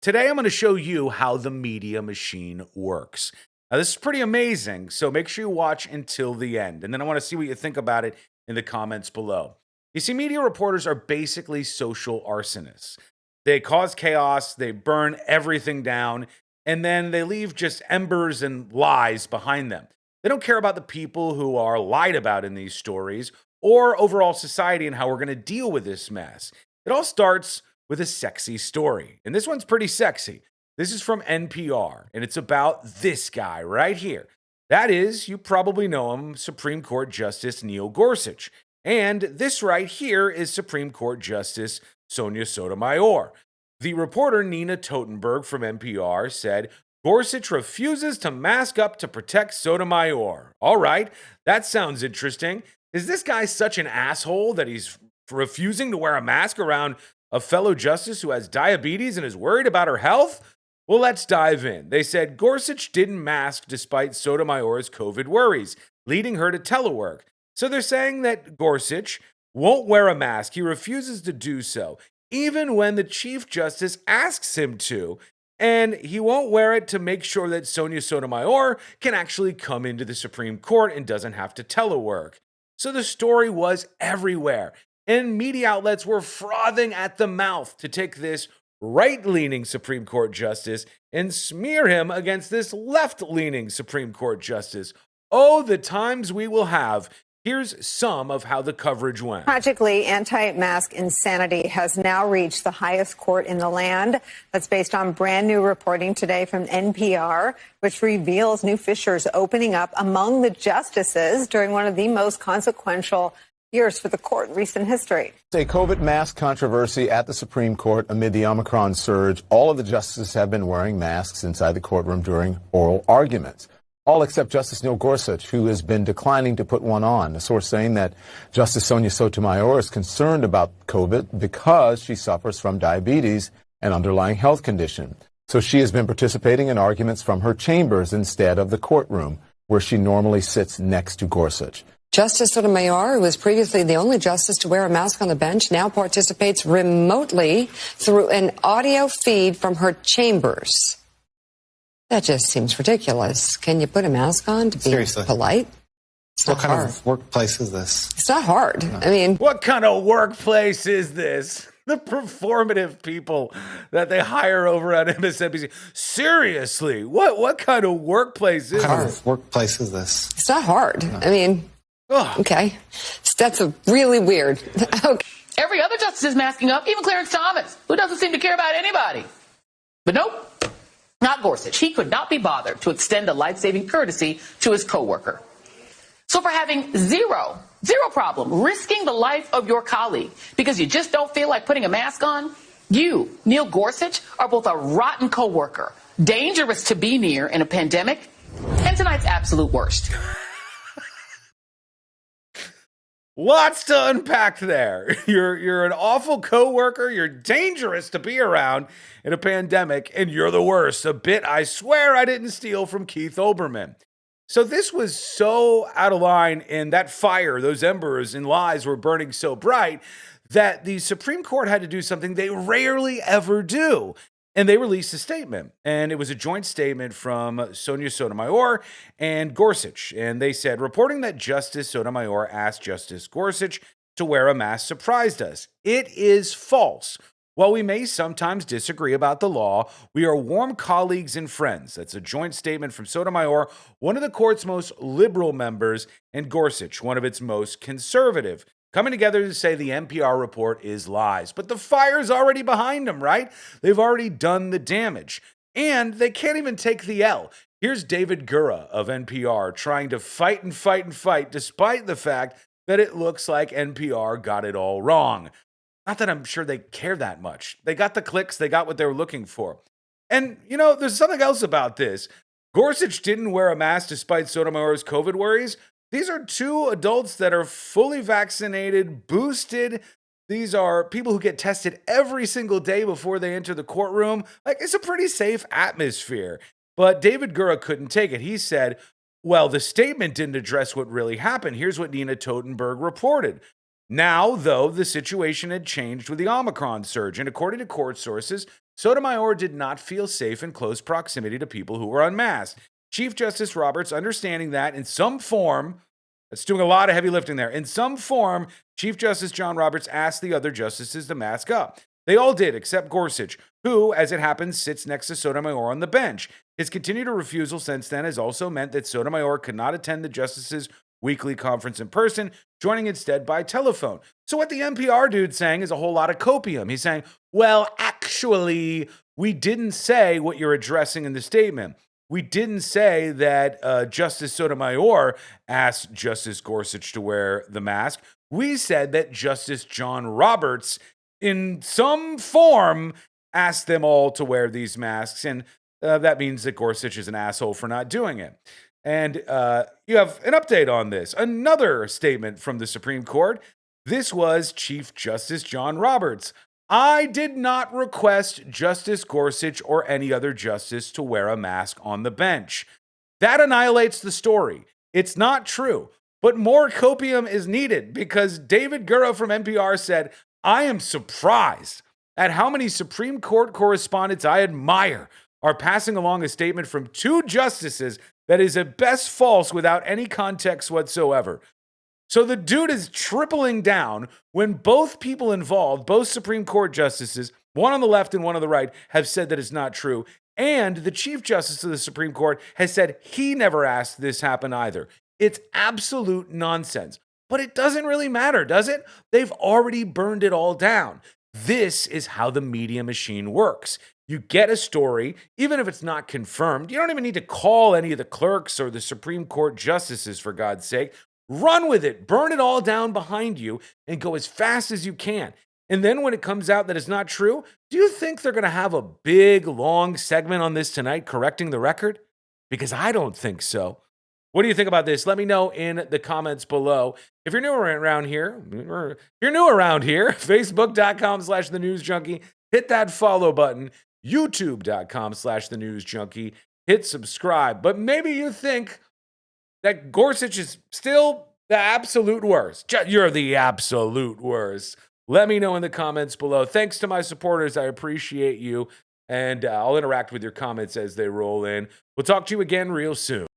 Today, I'm going to show you how the media machine works. Now, this is pretty amazing, so make sure you watch until the end. And then I want to see what you think about it in the comments below. You see, media reporters are basically social arsonists. They cause chaos, they burn everything down, and then they leave just embers and lies behind them. They don't care about the people who are lied about in these stories or overall society and how we're going to deal with this mess. It all starts with a sexy story. And this one's pretty sexy. This is from NPR, and it's about this guy right here. That is, you probably know him, Supreme Court Justice Neil Gorsuch. And this right here is Supreme Court Justice Sonia Sotomayor. The reporter Nina Totenberg from NPR said, Gorsuch refuses to mask up to protect Sotomayor. All right, that sounds interesting. Is this guy such an asshole that he's refusing to wear a mask around a fellow justice who has diabetes and is worried about her health? Well, let's dive in. They said Gorsuch didn't mask despite Sotomayor's COVID worries, leading her to telework. So they're saying that Gorsuch won't wear a mask. He refuses to do so, even when the Chief Justice asks him to. And he won't wear it to make sure that Sonia Sotomayor can actually come into the Supreme Court and doesn't have to telework. So the story was everywhere. And media outlets were frothing at the mouth to take this right-leaning Supreme Court justice and smear him against this left-leaning Supreme Court justice. Oh, the times we will have. Here's some of how the coverage went. Tragically, anti-mask insanity has now reached the highest court in the land. That's based on brand new reporting today from NPR, which reveals new fissures opening up among the justices during one of the most consequential years for the court in recent history. A COVID mask controversy at the Supreme Court amid the Omicron surge. All of the justices have been wearing masks inside the courtroom during oral arguments. All except Justice Neil Gorsuch, who has been declining to put one on. A source saying that Justice Sonia Sotomayor is concerned about COVID because she suffers from diabetes, an underlying health condition. So she has been participating in arguments from her chambers instead of the courtroom, where she normally sits next to Gorsuch. Justice Sotomayor, who was previously the only justice to wear a mask on the bench, now participates remotely through an audio feed from her chambers. That just seems ridiculous. Can you put a mask on to be Seriously. Polite? It's What not kind hard. of workplace is this? It's not hard. I mean, What kind of workplace is this? The performative people that they hire over at MSNBC. Seriously, what kind of workplace is What kind this? of workplace is this? it's not hard. I mean, okay. That's a really weird. Okay. Every other justice is masking up, even Clarence Thomas, who doesn't seem to care about anybody. But nope, not Gorsuch. He could not be bothered to extend a life-saving courtesy to his coworker. So for having zero problem risking the life of your colleague because you just don't feel like putting a mask on, you, Neil Gorsuch, are both a rotten coworker, dangerous to be near in a pandemic, and tonight's absolute worst. Lots to unpack there. You're an awful coworker. You're dangerous to be around in a pandemic, and you're the worst. A bit I swear I didn't steal from Keith Olbermann. So this was so out of line, and that fire, those embers and lies were burning so bright that the Supreme Court had to do something they rarely ever do. And they released a statement, and it was a joint statement from Sonia Sotomayor and Gorsuch. And they said, reporting that Justice Sotomayor asked Justice Gorsuch to wear a mask surprised us. It is false. While we may sometimes disagree about the law, we are warm colleagues and friends. That's a joint statement from Sotomayor, one of the court's most liberal members, and Gorsuch, one of its most conservative, coming together to say the NPR report is lies. But the fire's already behind them, right? They've already done the damage. And they can't even take the L. Here's David Gura of NPR trying to fight and fight and fight, despite the fact that it looks like NPR got it all wrong. Not that I'm sure they care that much. They got the clicks, they got what they were looking for. And, there's something else about this. Gorsuch didn't wear a mask despite Sotomayor's COVID worries. These are two adults that are fully vaccinated, boosted. These are people who get tested every single day before they enter the courtroom. It's a pretty safe atmosphere. But David Gura couldn't take it. He said, well, the statement didn't address what really happened. Here's what Nina Totenberg reported. Now, though, the situation had changed with the Omicron surge, and according to court sources, Sotomayor did not feel safe in close proximity to people who were unmasked. Chief Justice Roberts, understanding that in some form, that's doing a lot of heavy lifting there. In some form, Chief Justice John Roberts asked the other justices to mask up. They all did, except Gorsuch, who, as it happens, sits next to Sotomayor on the bench. His continued refusal since then has also meant that Sotomayor could not attend the justices' weekly conference in person, joining instead by telephone. So what the NPR dude's saying is a whole lot of copium. He's saying, well, actually, we didn't say what you're addressing in the statement. We didn't say that Justice Sotomayor asked Justice Gorsuch to wear the mask. We said that Justice John Roberts, in some form, asked them all to wear these masks. And that means that Gorsuch is an asshole for not doing it. And you have an update on this. Another statement from the Supreme Court. This was Chief Justice John Roberts. I did not request Justice Gorsuch or any other justice to wear a mask on the bench. That annihilates the story. It's not true. But more copium is needed because David Gura from NPR said, I am surprised at how many Supreme Court correspondents I admire are passing along a statement from two justices that is at best false without any context whatsoever. So the dude is tripling down when both people involved, both Supreme Court justices, one on the left and one on the right, have said that it's not true. And the Chief Justice of the Supreme Court has said he never asked this happen either. It's absolute nonsense. But it doesn't really matter, does it? They've already burned it all down. This is how the media machine works. You get a story, even if it's not confirmed. You don't even need to call any of the clerks or the Supreme Court justices, for God's sake. Run with it, burn it all down behind you, and go as fast as you can. And then when it comes out that it's not true, do you think they're going to have a big, long segment on this tonight correcting the record? Because I don't think so. What do you think about this? Let me know in the comments below. If you're new around here, Facebook.com/The News Junkie, hit that follow button. YouTube.com/The News Junkie, hit subscribe. But maybe you think that Gorsuch is still the absolute worst. You're the absolute worst. Let me know in the comments below. Thanks to my supporters. I appreciate you. And I'll interact with your comments as they roll in. We'll talk to you again real soon.